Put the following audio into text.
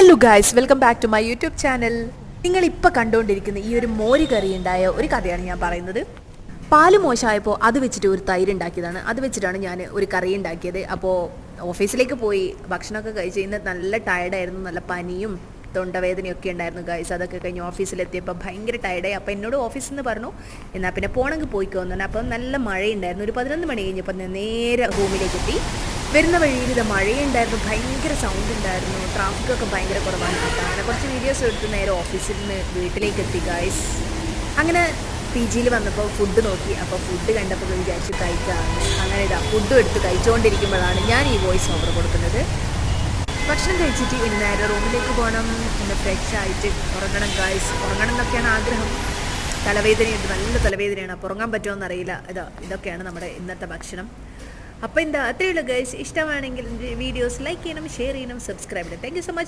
Hello guys, welcome back to my YouTube channel. നിങ്ങളിപ്പോൾ കണ്ടുകൊണ്ടിരിക്കുന്ന ഈ ഒരു മോര് കറി ഉണ്ടായ ഒരു കഥയാണ് ഞാൻ പറയുന്നത്. പാല് മോശമായപ്പോൾ അത് വെച്ചിട്ട് ഒരു തൈര് ഉണ്ടാക്കിയതാണ്. അത് വെച്ചിട്ടാണ് ഞാൻ ഒരു കറി ഉണ്ടാക്കിയത്. അപ്പോൾ ഓഫീസിലേക്ക് പോയി ഭക്ഷണമൊക്കെ കഴിച്ച് ഇന്ന് നല്ല ടയർഡായിരുന്നു. നല്ല പനിയും തൊണ്ടവേദനയൊക്കെ ഉണ്ടായിരുന്നു ഗൈസ്. അതൊക്കെ കഴിഞ്ഞ് ഓഫീസിലെത്തിയപ്പോൾ ഭയങ്കര ടയർഡായി. അപ്പോൾ എന്നോട് ഓഫീസിൽ നിന്ന് പറഞ്ഞു, എന്നാൽ പിന്നെ പോണെങ്കിൽ പോയിക്കോന്നു. അപ്പം നല്ല മഴയുണ്ടായിരുന്നു. ഒരു 11 മണി കഴിഞ്ഞപ്പോൾ നേരെ റൂമിലേക്ക് എത്തി. വരുന്ന വഴിയിൽ ഇത് മഴയുണ്ടായിരുന്നു, ഭയങ്കര സൗണ്ട് ഉണ്ടായിരുന്നു, ട്രാഫിക്കൊക്കെ ഭയങ്കര കുറവാണ്. അങ്ങനെ കുറച്ച് വീഡിയോസ് എടുത്ത് നേരെ ഓഫീസിൽ നിന്ന് വീട്ടിലേക്ക് എത്തി ഗൈസ്. അങ്ങനെ പി ജിയിൽ വന്നപ്പോൾ ഫുഡ് നോക്കി. അപ്പോൾ ഫുഡ് കണ്ടപ്പോൾ വിചാരിച്ചു കഴിക്കാമെന്ന്. അങ്ങനെ ഇതാ ഫുഡും എടുത്ത് കഴിച്ചുകൊണ്ടിരിക്കുമ്പോഴാണ് ഞാൻ ഈ വോയിസ് ഓവർ കൊടുക്കുന്നത്. ഭക്ഷണം കഴിച്ചിട്ട് ഇനി നേരെ റൂമിലേക്ക് പോകണം. ഇന്ന് ഫ്രഷ് ആയിട്ട് ഉറങ്ങണം ഗൈസ്. ഉറങ്ങണം എന്നൊക്കെയാണ് ആഗ്രഹം. തലവേദനയുണ്ട്, നല്ല തലവേദനയാണ്. അപ്പോൾ ഉറങ്ങാൻ പറ്റുമോ എന്നറിയില്ല. ഇതൊക്കെയാണ് നമ്മുടെ ഇന്നത്തെ ഭക്ഷണം. അപ്പോൾ എന്താ അത്രയുള്ളൂ ഗൈസ്. ഇഷ്ടമാണെങ്കിൽ വീഡിയോസ് ലൈക്ക് ചെയ്യണം, ഷെയർ ചെയ്യണം, സബ്സ്ക്രൈബ് ചെയ്യണം. Thank you so much.